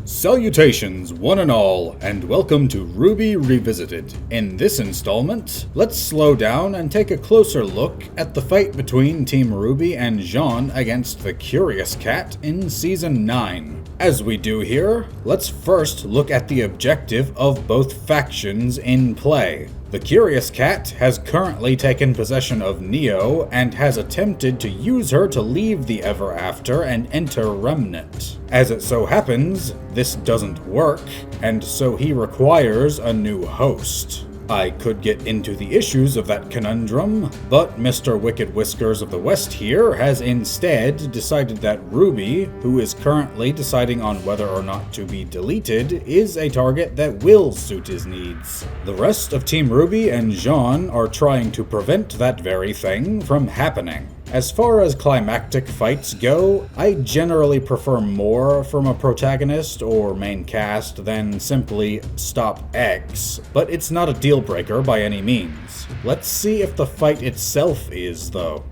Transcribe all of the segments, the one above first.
Salutations, one and all, and welcome to RWBY Revisited. In this installment, let's slow down and take a closer look at the fight between Team RWBY and Jaune against the Curious Cat in Season 9. As we do here, let's first look at the objective of both factions in play. The Curious Cat has currently taken possession of Neo and has attempted to use her to leave the Ever After and enter Remnant. As it so happens, this doesn't work, and so he requires a new host. I could get into the issues of that conundrum, but Mr. Wicked Whiskers of the West here has instead decided that RWBY, who is currently deciding on whether or not to be deleted, is a target that will suit his needs. The rest of Team RWBY and Jaune are trying to prevent that very thing from happening. As far as climactic fights go, I generally prefer more from a protagonist or main cast than simply stop X, but it's not a deal breaker by any means. Let's see if the fight itself is, though.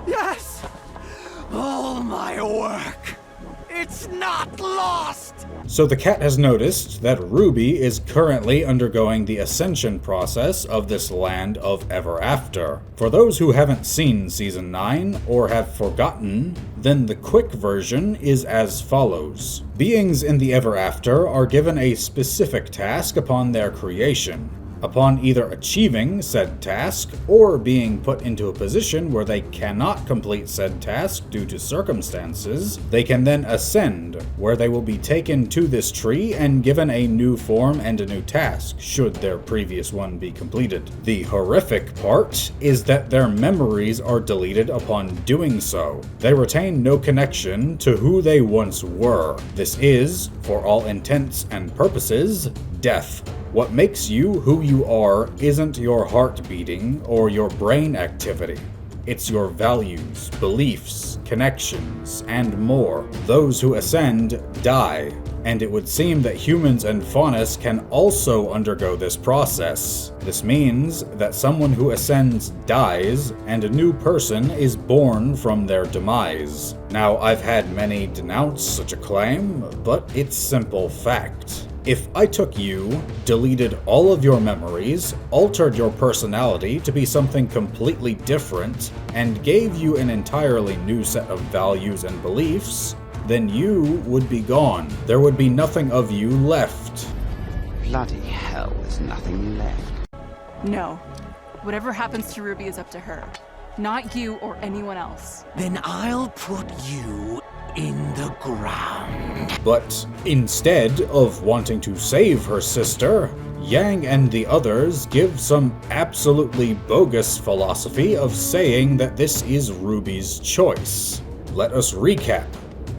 Yes! All my work! It's not lost! So the cat has noticed that RWBY is currently undergoing the Ascension process of this land of Ever After. For those who haven't seen Season 9 or have forgotten, then the quick version is as follows. Beings in the Ever After are given a specific task upon their creation. Upon either achieving said task or being put into a position where they cannot complete said task due to circumstances, they can then ascend, where they will be taken to this tree and given a new form and a new task, should their previous one be completed. The horrific part is that their memories are deleted upon doing so. They retain no connection to who they once were. This is, for all intents and purposes, death. What makes you who you are isn't your heart beating or your brain activity. It's your values, beliefs, connections, and more. Those who ascend die, and it would seem that humans and Faunus can also undergo this process. This means that someone who ascends dies, and a new person is born from their demise. Now, I've had many denounce such a claim, but it's simple fact. If I took you, deleted all of your memories, altered your personality to be something completely different, and gave you an entirely new set of values and beliefs, then you would be gone. There would be nothing of you left. Bloody hell, there's nothing left. No. Whatever happens to RWBY is up to her. Not you or anyone else. Then I'll put you in the ground. But instead of wanting to save her sister, Yang and the others give some absolutely bogus philosophy of saying that this is RWBY's choice. Let us recap.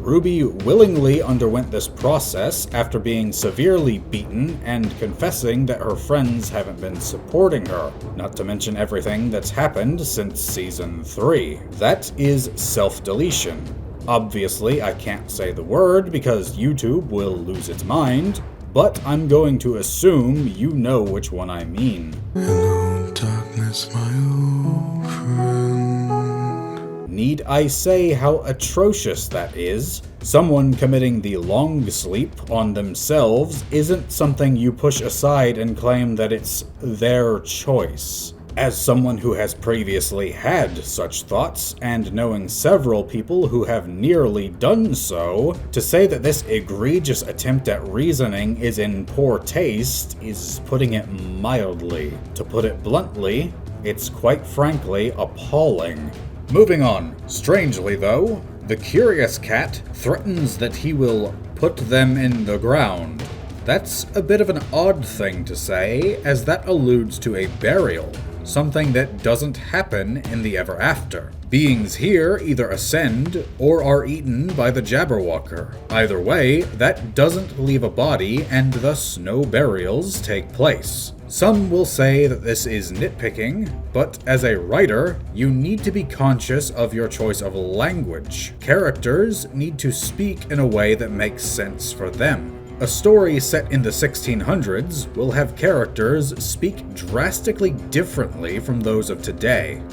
RWBY willingly underwent this process after being severely beaten and confessing that her friends haven't been supporting her, not to mention everything that's happened since Season 3. That is self-deletion. Obviously, I can't say the word because YouTube will lose its mind, but I'm going to assume you know which one I mean. Hello, darkness, my old friend. Need I say how atrocious that is? Someone committing the long sleep on themselves isn't something you push aside and claim that it's their choice. As someone who has previously had such thoughts, and knowing several people who have nearly done so, to say that this egregious attempt at reasoning is in poor taste is putting it mildly. To put it bluntly, it's quite frankly appalling. Moving on. Strangely though, the Curious Cat threatens that he will put them in the ground. That's a bit of an odd thing to say, as that alludes to a burial. Something that doesn't happen in the Ever After. Beings here either ascend or are eaten by the Jabberwocker. Either way, that doesn't leave a body and thus no burials take place. Some will say that this is nitpicking, but as a writer, you need to be conscious of your choice of language. Characters need to speak in a way that makes sense for them. A story set in the 1600s will have characters speak drastically differently from those of today.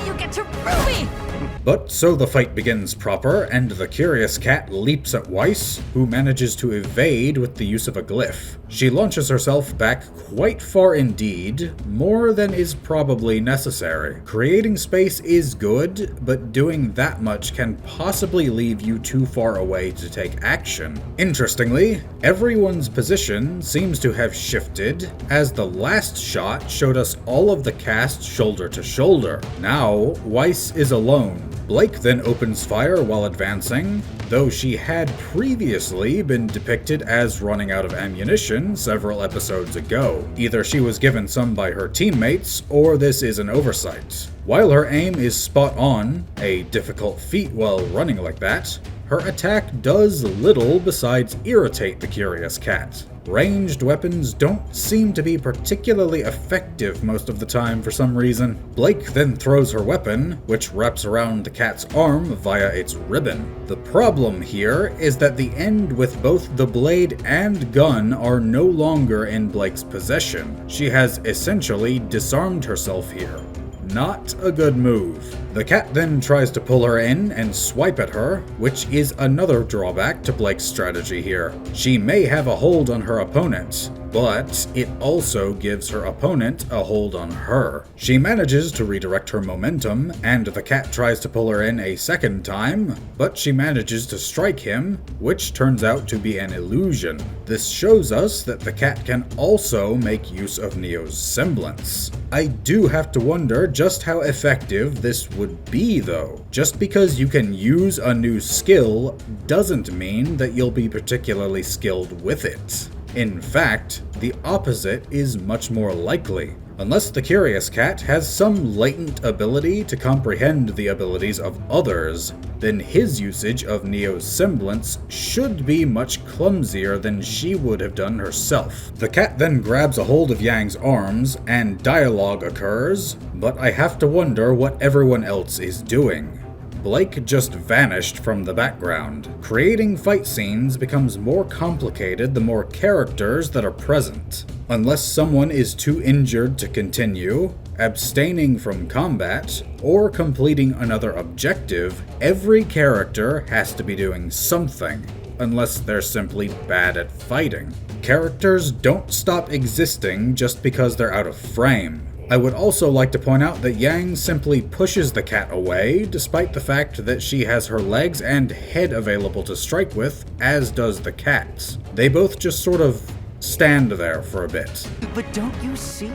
you get to RWBY! But so the fight begins proper, and the curious cat leaps at Weiss, who manages to evade with the use of a glyph. She launches herself back quite far indeed, more than is probably necessary. Creating space is good, but doing that much can possibly leave you too far away to take action. Interestingly, everyone's position seems to have shifted, as the last shot showed us all of the cast shoulder to shoulder. Now, Weiss is alone. Blake then opens fire while advancing, though she had previously been depicted as running out of ammunition several episodes ago. Either she was given some by her teammates, or this is an oversight. While her aim is spot on, a difficult feat while running like that, her attack does little besides irritate the curious cat. Ranged weapons don't seem to be particularly effective most of the time for some reason. Blake then throws her weapon, which wraps around the cat's arm via its ribbon. The problem here is that the end with both the blade and gun are no longer in Blake's possession. She has essentially disarmed herself here. Not a good move. The cat then tries to pull her in and swipe at her, which is another drawback to Blake's strategy here. She may have a hold on her opponent, but it also gives her opponent a hold on her. She manages to redirect her momentum, and the cat tries to pull her in a second time, but she manages to strike him, which turns out to be an illusion. This shows us that the cat can also make use of Neo's semblance. I do have to wonder just how effective this would be though. Just because you can use a new skill doesn't mean that you'll be particularly skilled with it. In fact, the opposite is much more likely. Unless the curious cat has some latent ability to comprehend the abilities of others, then his usage of Neo's semblance should be much clumsier than she would have done herself. The cat then grabs a hold of Yang's arms, and dialogue occurs, but I have to wonder what everyone else is doing. Blake just vanished from the background. Creating fight scenes becomes more complicated the more characters that are present. Unless someone is too injured to continue, abstaining from combat, or completing another objective, every character has to be doing something, unless they're simply bad at fighting. Characters don't stop existing just because they're out of frame. I would also like to point out that Yang simply pushes the cat away, despite the fact that she has her legs and head available to strike with, as does the cat. They both just sort of stand there for a bit. But don't you see?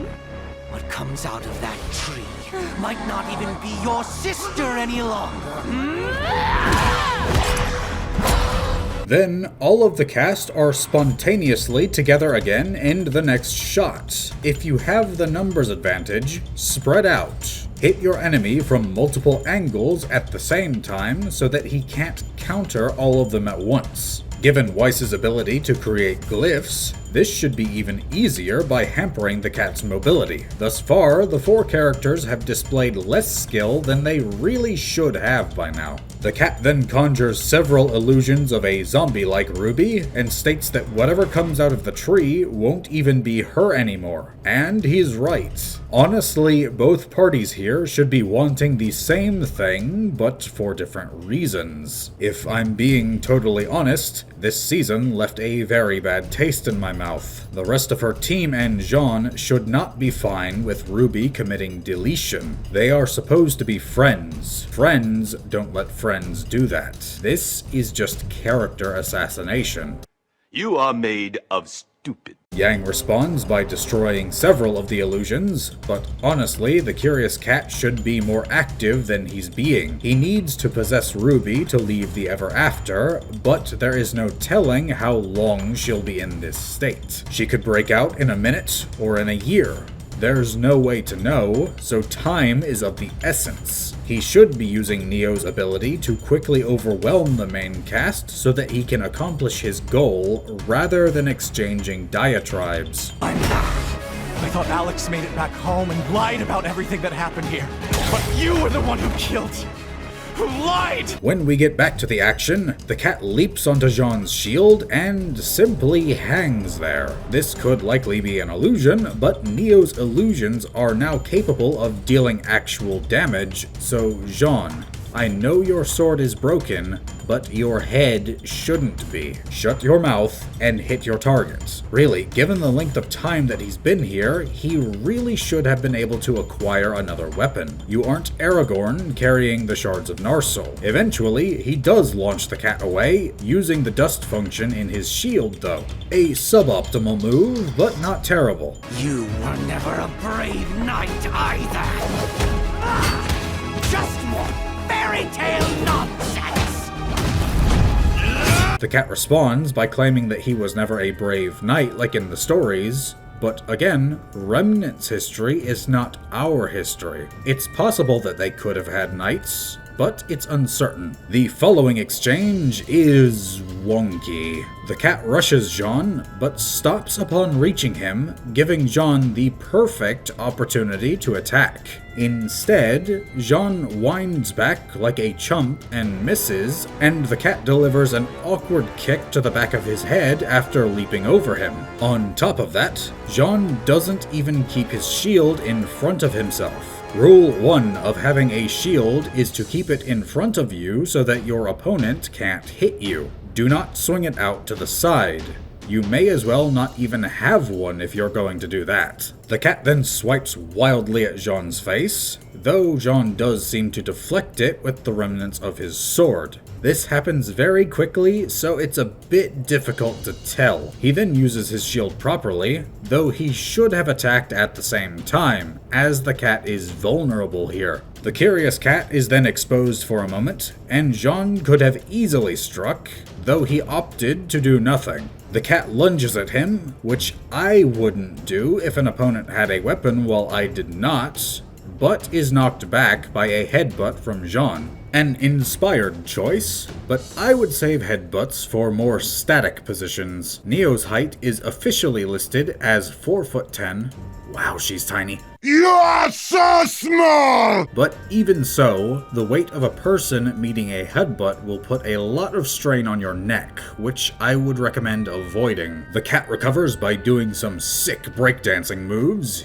What comes out of that tree might not even be your sister any longer. Then, all of the cast are spontaneously together again in the next shot. If you have the numbers advantage, spread out. Hit your enemy from multiple angles at the same time so that he can't counter all of them at once. Given Weiss's ability to create glyphs, this should be even easier by hampering the cat's mobility. Thus far, the 4 characters have displayed less skill than they really should have by now. The cat then conjures several illusions of a zombie-like RWBY and states that whatever comes out of the tree won't even be her anymore. And he's right. Honestly, both parties here should be wanting the same thing, but for different reasons. If I'm being totally honest, this season left a very bad taste in my mouth. The rest of her team and Jaune should not be fine with RWBY committing deletion. They are supposed to be friends. Friends don't let friends do that. This is just character assassination. You are made of stupid. Yang responds by destroying several of the illusions, but honestly, the curious cat should be more active than he's being. He needs to possess RWBY to leave the Ever After, but there is no telling how long she'll be in this state. She could break out in a minute or in a year. There's no way to know, so time is of the essence. He should be using Neo's ability to quickly overwhelm the main cast so that he can accomplish his goal rather than exchanging diatribes. I'm back. I thought Alex made it back home and lied about everything that happened here. But you were the one who killed. Who lied? When we get back to the action, the cat leaps onto Jaune's shield and simply hangs there. This could likely be an illusion, but Neo's illusions are now capable of dealing actual damage, so Jaune, I know your sword is broken, but your head shouldn't be. Shut your mouth and hit your target. Really, given the length of time that he's been here, he really should have been able to acquire another weapon. You aren't Aragorn carrying the shards of Narsil. Eventually, he does launch the cat away, using the dust function in his shield though. A suboptimal move, but not terrible. You were never a brave knight either. Just more fairy tale nonsense! The cat responds by claiming that he was never a brave knight like in the stories, but again, Remnant's history is not our history. It's possible that they could have had knights, but it's uncertain. The following exchange is wonky. The cat rushes Jaune, but stops upon reaching him, giving Jaune the perfect opportunity to attack. Instead, Jaune winds back like a chump and misses, and the cat delivers an awkward kick to the back of his head after leaping over him. On top of that, Jaune doesn't even keep his shield in front of himself. Rule 1 of having a shield is to keep it in front of you so that your opponent can't hit you. Do not swing it out to the side. You may as well not even have one if you're going to do that. The cat then swipes wildly at Jaune's face, though Jaune does seem to deflect it with the remnants of his sword. This happens very quickly, so it's a bit difficult to tell. He then uses his shield properly, though he should have attacked at the same time, as the cat is vulnerable here. The curious cat is then exposed for a moment, and Jaune could have easily struck, though he opted to do nothing. The cat lunges at him, which I wouldn't do if an opponent had a weapon while I did not, but is knocked back by a headbutt from Jaune. An inspired choice, but I would save headbutts for more static positions. Neo's height is officially listed as 4'10". Wow, she's tiny. You are so small! But even so, the weight of a person meeting a headbutt will put a lot of strain on your neck, which I would recommend avoiding. The cat recovers by doing some sick breakdancing moves,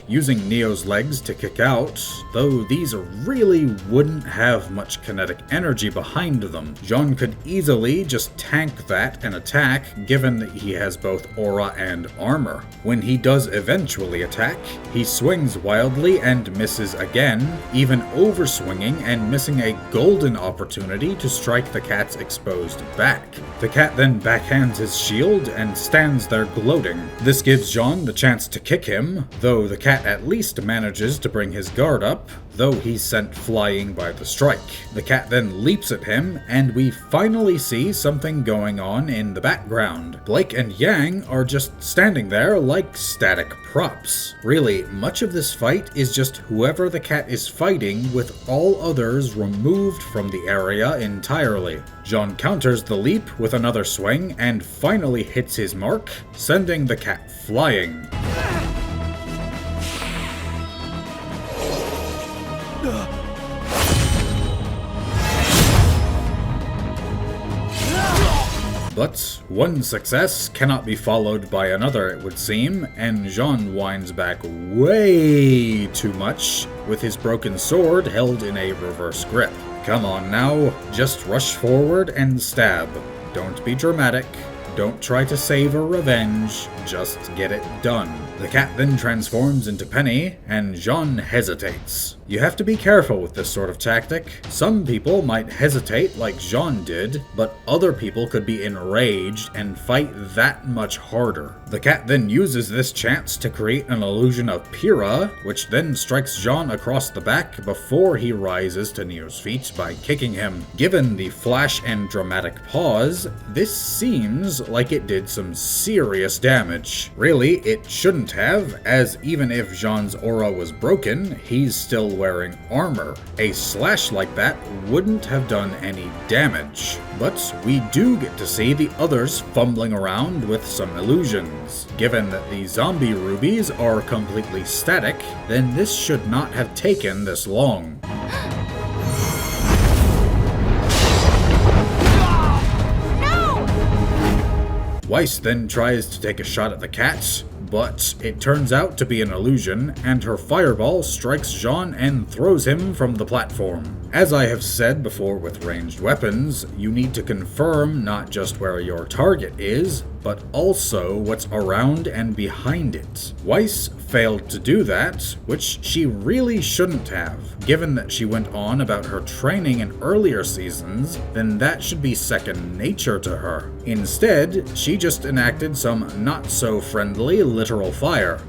using Neo's legs to kick out, though these really wouldn't have much kinetic energy behind them. Jaune could easily just tank that and attack, given that he has both aura and armor. When he does eventually attack, he swings wildly and misses again, even overswinging and missing a golden opportunity to strike the cat's exposed back. The cat then backhands his shield and stands there gloating. This gives Jaune the chance to kick him, though the cat at least manages to bring his guard up, though he's sent flying by the strike. The cat then leaps at him, and we finally see something going on in the background. Blake and Yang are just standing there like static props. Really, much of this fight is just whoever the cat is fighting with all others removed from the area entirely. Jaune counters the leap with another swing and finally hits his mark, sending the cat flying. But one success cannot be followed by another, it would seem, and Jaune winds back way too much with his broken sword held in a reverse grip. Come on now, just rush forward and stab. Don't be dramatic. Don't try to save or revenge, just get it done. The cat then transforms into Penny, and Jaune hesitates. You have to be careful with this sort of tactic. Some people might hesitate like Jaune did, but other people could be enraged and fight that much harder. The cat then uses this chance to create an illusion of Pyrrha, which then strikes Jaune across the back before he rises to Neo's feet by kicking him. Given the flash and dramatic pause, this seems like it did some serious damage. Really, it shouldn't have, as even if Jaune's aura was broken, he's still wearing armor. A slash like that wouldn't have done any damage. But we do get to see the others fumbling around with some illusions. Given that the zombie rubies are completely static, then this should not have taken this long. Weiss then tries to take a shot at the cat, but it turns out to be an illusion, and her fireball strikes Jaune and throws him from the platform. As I have said before with ranged weapons, you need to confirm not just where your target is, but also what's around and behind it. Weiss failed to do that, which she really shouldn't have. Given that she went on about her training in earlier seasons, then that should be second nature to her. Instead, she just enacted some not-so-friendly literal fire.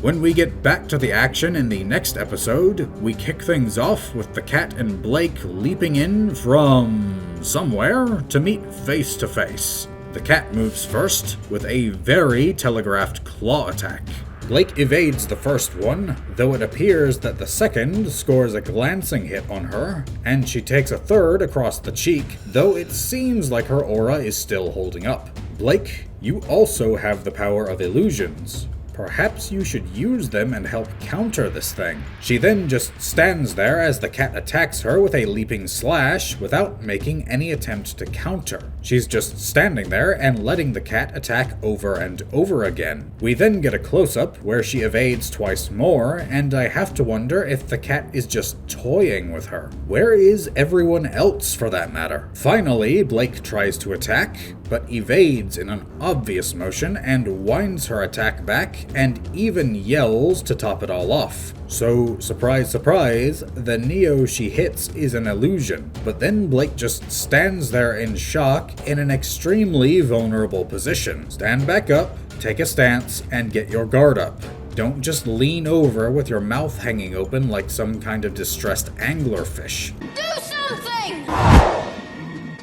When we get back to the action in the next episode, we kick things off with the cat and Blake leaping in from somewhere to meet face to face. The cat moves first with a very telegraphed claw attack. Blake evades the first one, though it appears that the second scores a glancing hit on her, and she takes a third across the cheek, though it seems like her aura is still holding up. Blake, you also have the power of illusions. Perhaps you should use them and help counter this thing. She then just stands there as the cat attacks her with a leaping slash without making any attempt to counter. She's just standing there and letting the cat attack over and over again. We then get a close-up where she evades twice more, and I have to wonder if the cat is just toying with her. Where is everyone else for that matter? Finally, Blake tries to attack, but evades in an obvious motion and winds her attack back and even yells to top it all off. So, surprise, surprise, the Neo she hits is an illusion, but then Blake just stands there in shock in an extremely vulnerable position. Stand back up, take a stance, and get your guard up. Don't just lean over with your mouth hanging open like some kind of distressed anglerfish. Do something!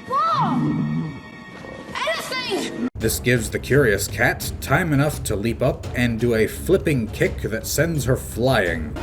Whoa! Anything! This gives the curious cat time enough to leap up and do a flipping kick that sends her flying.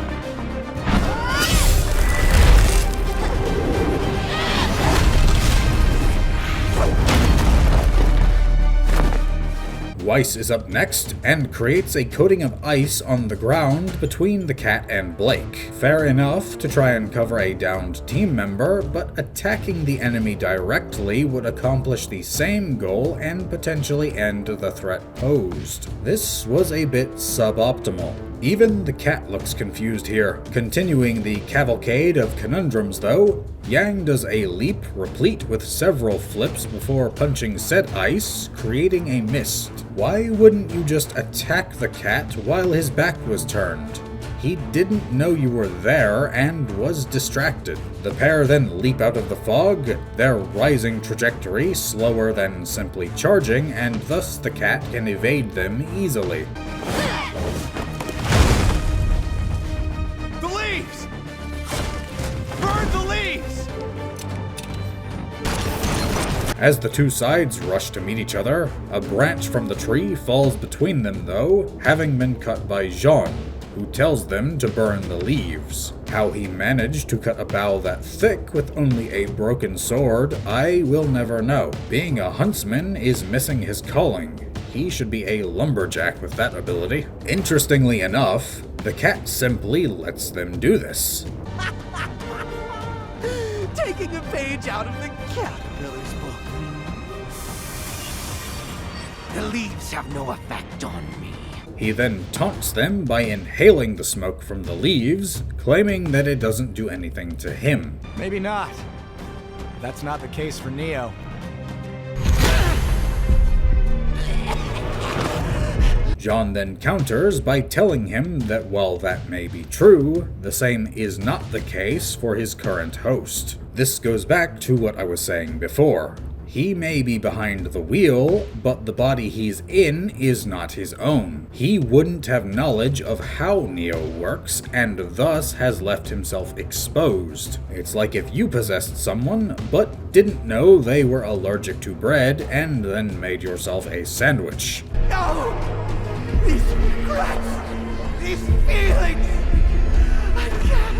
Weiss is up next and creates a coating of ice on the ground between the cat and Blake. Fair enough to try and cover a downed team member, but attacking the enemy directly would accomplish the same goal and potentially end the threat posed. This was a bit suboptimal. Even the cat looks confused here. Continuing the cavalcade of conundrums though, Yang does a leap replete with several flips before punching said ice, creating a mist. Why wouldn't you just attack the cat while his back was turned? He didn't know you were there and was distracted. The pair then leap out of the fog, their rising trajectory slower than simply charging, and thus the cat can evade them easily. The leaves! Burn the leaves! As the two sides rush to meet each other, a branch from the tree falls between them though, having been cut by Jaune, who tells them to burn the leaves. How he managed to cut a bough that thick with only a broken sword, I will never know. Being a huntsman is missing his calling. He should be a lumberjack with that ability. Interestingly enough, the cat simply lets them do this. Taking a page out of the caterpillar's book. The leaves have no effect on me. He then taunts them by inhaling the smoke from the leaves, claiming that it doesn't do anything to him. Maybe not. That's not the case for Neo. Jaune then counters by telling him that while that may be true, the same is not the case for his current host. This goes back to what I was saying before. He may be behind the wheel, but the body he's in is not his own. He wouldn't have knowledge of how Neo works, and thus has left himself exposed. It's like if you possessed someone, but didn't know they were allergic to bread, and then made yourself a sandwich. No! These regrets! These feelings! I can't!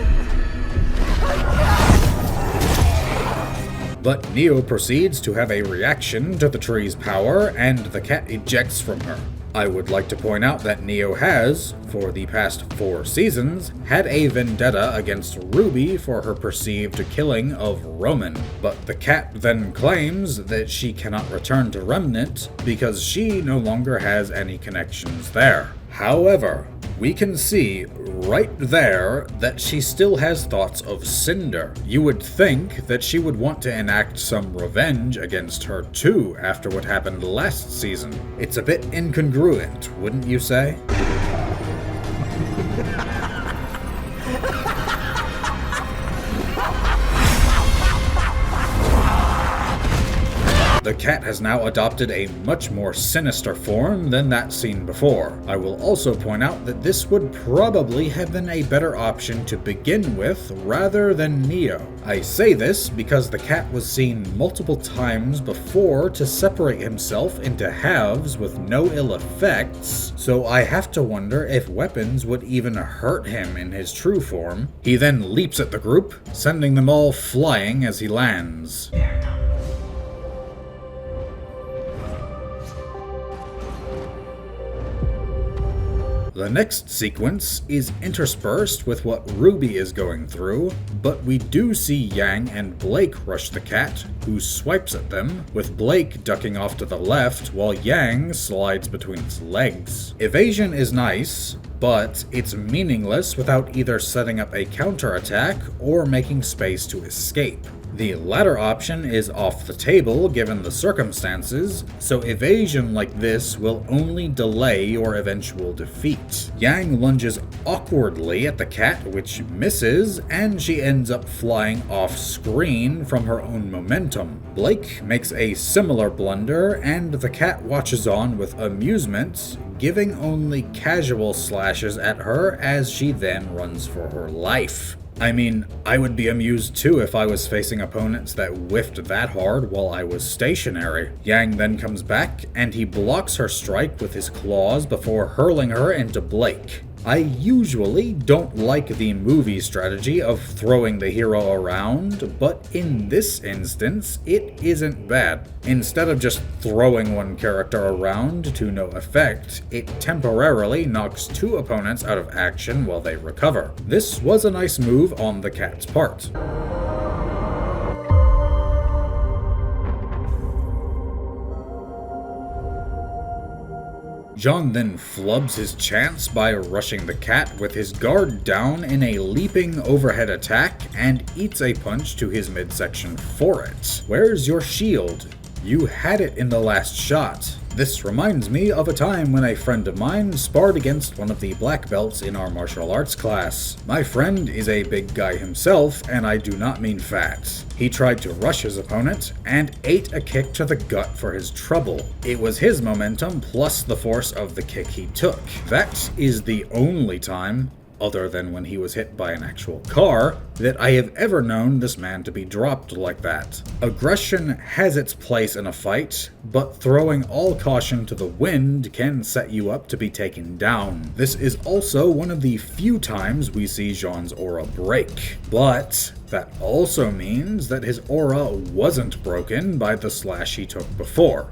But Neo proceeds to have a reaction to the tree's power, and the cat ejects from her. I would like to point out that Neo has, for the past 4 seasons, had a vendetta against RWBY for her perceived killing of Roman, but the cat then claims that she cannot return to Remnant because she no longer has any connections there. However, we can see right there that she still has thoughts of Cinder. You would think that she would want to enact some revenge against her too after what happened last season. It's a bit incongruent, wouldn't you say? The cat has now adopted a much more sinister form than that seen before. I will also point out that this would probably have been a better option to begin with rather than Neo. I say this because the cat was seen multiple times before to separate himself into halves with no ill effects, so I have to wonder if weapons would even hurt him in his true form. He then leaps at the group, sending them all flying as he lands. The next sequence is interspersed with what RWBY is going through, but we do see Yang and Blake rush the cat, who swipes at them, with Blake ducking off to the left while Yang slides between its legs. Evasion is nice, but it's meaningless without either setting up a counterattack or making space to escape. The latter option is off the table given the circumstances, so evasion like this will only delay your eventual defeat. Yang lunges awkwardly at the cat, which misses, and she ends up flying off screen from her own momentum. Blake makes a similar blunder, and the cat watches on with amusement, giving only casual slashes at her as she then runs for her life. I mean, I would be amused too if I was facing opponents that whiffed that hard while I was stationary. Yang then comes back, and he blocks her strike with his claws before hurling her into Blake. I usually don't like the movie strategy of throwing the hero around, but in this instance, it isn't bad. Instead of just throwing one character around to no effect, it temporarily knocks 2 opponents out of action while they recover. This was a nice move on the cat's part. Jaune then flubs his chance by rushing the cat with his guard down in a leaping overhead attack and eats a punch to his midsection for it. Where's your shield? You had it in the last shot. This reminds me of a time when a friend of mine sparred against one of the black belts in our martial arts class. My friend is a big guy himself, and I do not mean fat. He tried to rush his opponent and ate a kick to the gut for his trouble. It was his momentum plus the force of the kick he took. That is the only time, other than when he was hit by an actual car, that I have ever known this man to be dropped like that. Aggression has its place in a fight, but throwing all caution to the wind can set you up to be taken down. This is also one of the few times we see Jaune's aura break, but that also means that his aura wasn't broken by the slash he took before.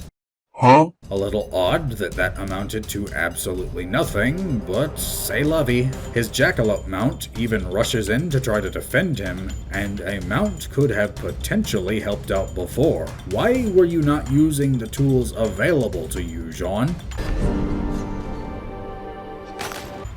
Huh? A little odd that amounted to absolutely nothing, but c'est la vie. His jackalope mount even rushes in to try to defend him, and a mount could have potentially helped out before. Why were you not using the tools available to you, Jaune?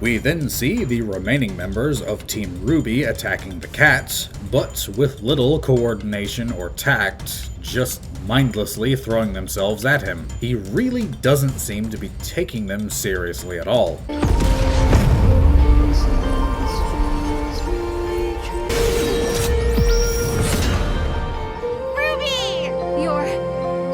We then see the remaining members of Team RWBY attacking the cat, but with little coordination or tact, just mindlessly throwing themselves at him. He really doesn't seem to be taking them seriously at all. RWBY!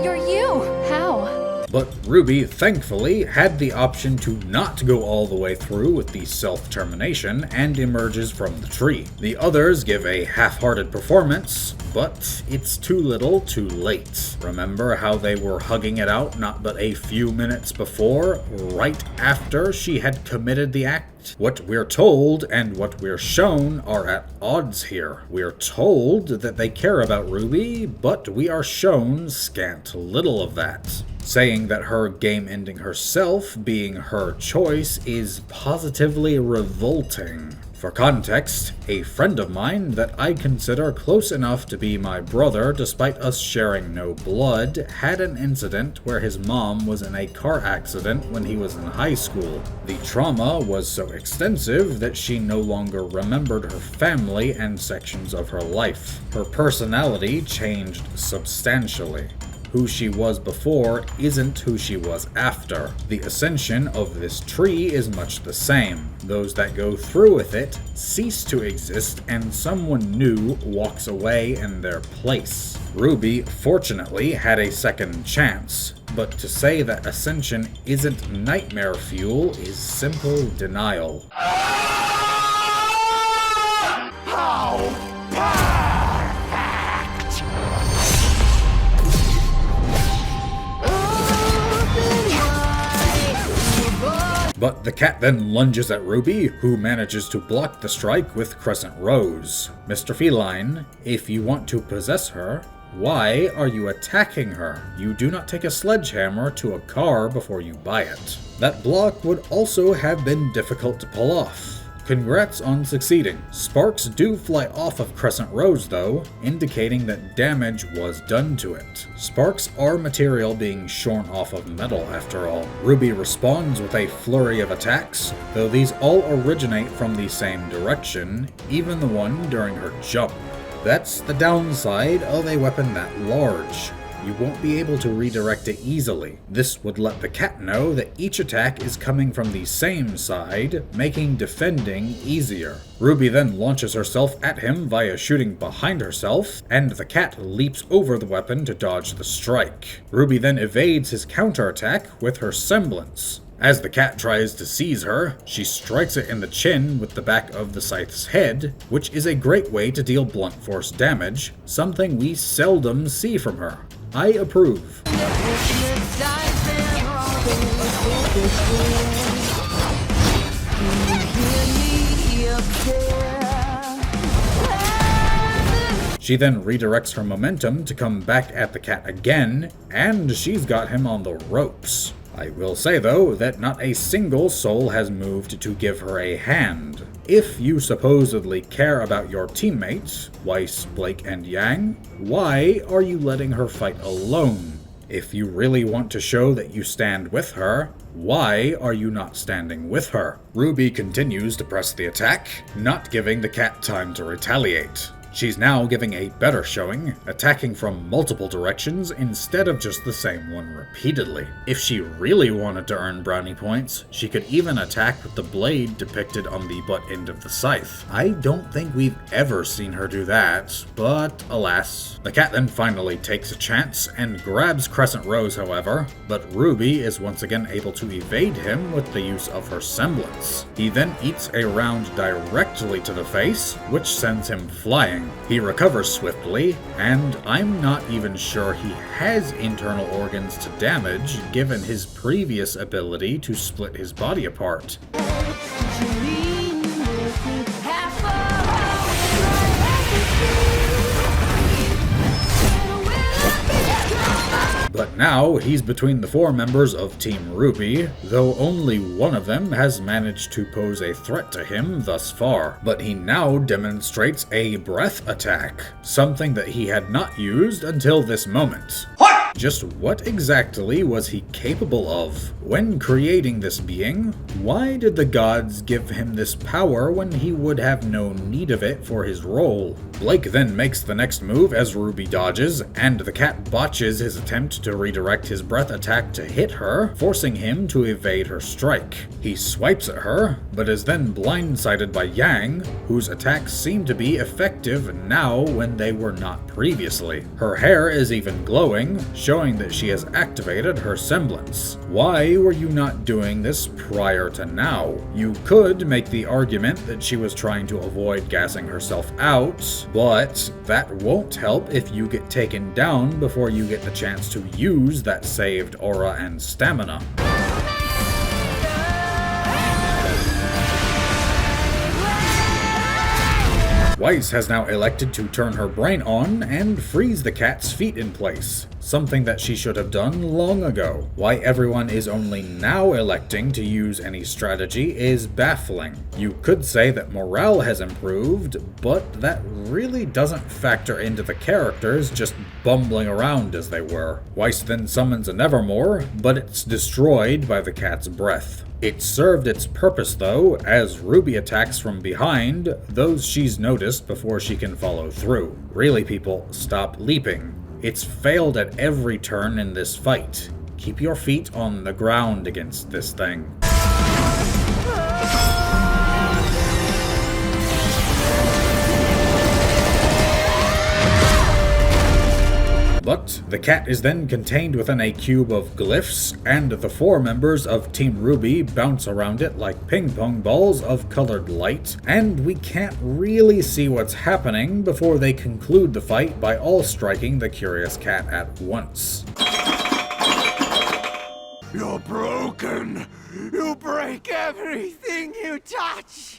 RWBY, thankfully, had the option to not go all the way through with the self-termination and emerges from the tree. The others give a half-hearted performance, but it's too little too late. Remember how they were hugging it out not but a few minutes before, right after she had committed the act? What we're told and what we're shown are at odds here. We're told that they care about RWBY, but we are shown scant little of that. Saying that her game ending herself being her choice is positively revolting. For context, a friend of mine that I consider close enough to be my brother despite us sharing no blood had an incident where his mom was in a car accident when he was in high school. The trauma was so extensive that she no longer remembered her family and sections of her life. Her personality changed substantially. Who she was before isn't who she was after. The ascension of this tree is much the same. Those that go through with it cease to exist and someone new walks away in their place. RWBY fortunately had a second chance, but to say that Ascension isn't nightmare fuel is simple denial. But the cat then lunges at RWBY, who manages to block the strike with Crescent Rose. Mr. Feline, if you want to possess her, why are you attacking her? You do not take a sledgehammer to a car before you buy it. That block would also have been difficult to pull off. Congrats on succeeding. Sparks do fly off of Crescent Rose though, indicating that damage was done to it. Sparks are material being shorn off of metal after all. RWBY responds with a flurry of attacks, though these all originate from the same direction, even the one during her jump. That's the downside of a weapon that large. You won't be able to redirect it easily. This would let the cat know that each attack is coming from the same side, making defending easier. RWBY then launches herself at him via shooting behind herself, and the cat leaps over the weapon to dodge the strike. RWBY then evades his counterattack with her semblance. As the cat tries to seize her, she strikes it in the chin with the back of the scythe's head, which is a great way to deal blunt force damage, something we seldom see from her. I approve. She then redirects her momentum to come back at the cat again, and she's got him on the ropes. I will say though that not a single soul has moved to give her a hand. If you supposedly care about your teammates, Weiss, Blake, and Yang, why are you letting her fight alone? If you really want to show that you stand with her, why are you not standing with her? RWBY continues to press the attack, not giving the cat time to retaliate. She's now giving a better showing, attacking from multiple directions instead of just the same one repeatedly. If she really wanted to earn brownie points, she could even attack with the blade depicted on the butt end of the scythe. I don't think we've ever seen her do that, but alas. The cat then finally takes a chance and grabs Crescent Rose, however, but RWBY is once again able to evade him with the use of her semblance. He then eats a round directly to the face, which sends him flying. He recovers swiftly, and I'm not even sure he has internal organs to damage given his previous ability to split his body apart. But now he's between the four members of Team RWBY, though only one of them has managed to pose a threat to him thus far. But he now demonstrates a breath attack, something that he had not used until this moment. Just what exactly was he capable of? When creating this being, why did the gods give him this power when he would have no need of it for his role? Blake then makes the next move as RWBY dodges, and the cat botches his attempt to redirect his breath attack to hit her, forcing him to evade her strike. He swipes at her, but is then blindsided by Yang, whose attacks seem to be effective now when they were not previously. Her hair is even glowing, showing that she has activated her semblance. Why were you not doing this prior to now? You could make the argument that she was trying to avoid gassing herself out, but that won't help if you get taken down before you get the chance to use that saved aura and stamina. Weiss has now elected to turn her brain on and freeze the cat's feet in place, something that she should have done long ago. Why everyone is only now electing to use any strategy is baffling. You could say that morale has improved, but that really doesn't factor into the characters just bumbling around as they were. Weiss then summons a Nevermore, but it's destroyed by the cat's breath. It served its purpose though, as RWBY attacks from behind those she's noticed before she can follow through. Really people, stop leaping. It's failed at every turn in this fight. Keep your feet on the ground against this thing. But the cat is then contained within a cube of glyphs, and the 4 members of Team RWBY bounce around it like ping-pong balls of colored light, and we can't really see what's happening before they conclude the fight by all striking the curious cat at once. You're broken! You break everything you touch!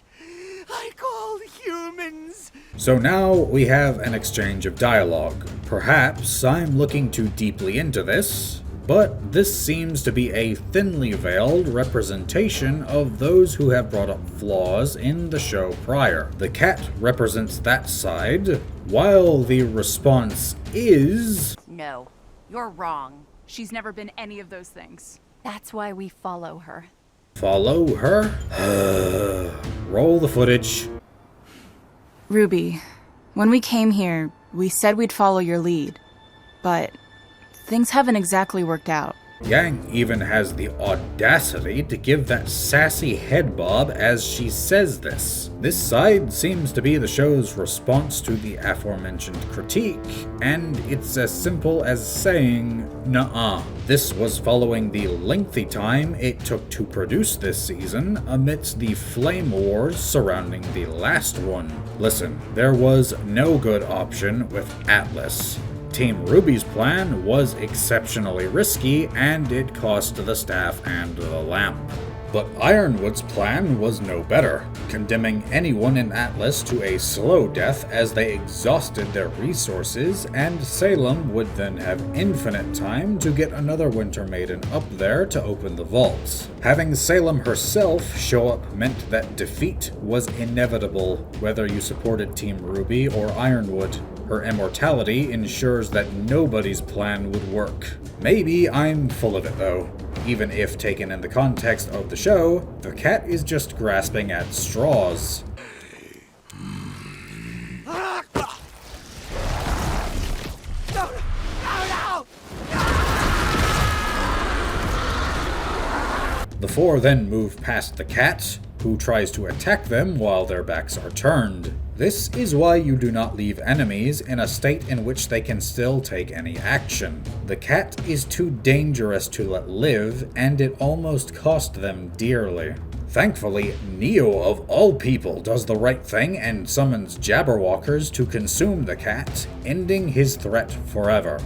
Like all humans! So now we have an exchange of dialogue. Perhaps I'm looking too deeply into this, but this seems to be a thinly veiled representation of those who have brought up flaws in the show prior. The cat represents that side, while the response is... No, you're wrong. She's never been any of those things. That's why we follow her. Follow her? Roll the footage. RWBY, when we came here, we said we'd follow your lead, but things haven't exactly worked out. Yang even has the audacity to give that sassy head bob as she says this. This side seems to be the show's response to the aforementioned critique, and it's as simple as saying, nuh-uh. This was following the lengthy time it took to produce this season amidst the flame wars surrounding the last one. Listen, there was no good option with Atlas. Team RWBY's plan was exceptionally risky, and it cost the staff and the lamp. But Ironwood's plan was no better, condemning anyone in Atlas to a slow death as they exhausted their resources, and Salem would then have infinite time to get another Winter Maiden up there to open the vaults. Having Salem herself show up meant that defeat was inevitable, whether you supported Team RWBY or Ironwood. Her immortality ensures that nobody's plan would work. Maybe I'm full of it though. Even if taken in the context of the show, the cat is just grasping at straws. The 4 then move past the cat, who tries to attack them while their backs are turned. This is why you do not leave enemies in a state in which they can still take any action. The cat is too dangerous to let live, and it almost cost them dearly. Thankfully, Neo of all people does the right thing and summons Jabberwockers to consume the cat, ending his threat forever.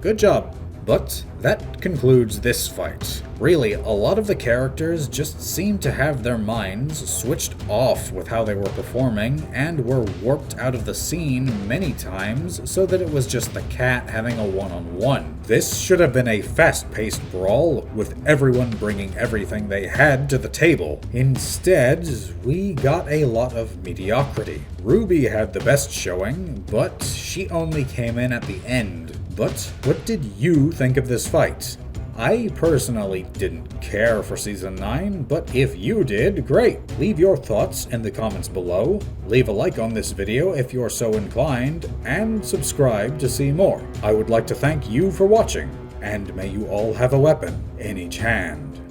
Good job. But that concludes this fight. Really, a lot of the characters just seem to have their minds switched off with how they were performing and were warped out of the scene many times so that it was just the cat having a one-on-one. This should have been a fast-paced brawl with everyone bringing everything they had to the table. Instead, we got a lot of mediocrity. RWBY had the best showing, but she only came in at the end. But what did you think of this fight? I personally didn't care for Season 9, but if you did, great! Leave your thoughts in the comments below, leave a like on this video if you're so inclined, and subscribe to see more. I would like to thank you for watching, and may you all have a weapon in each hand.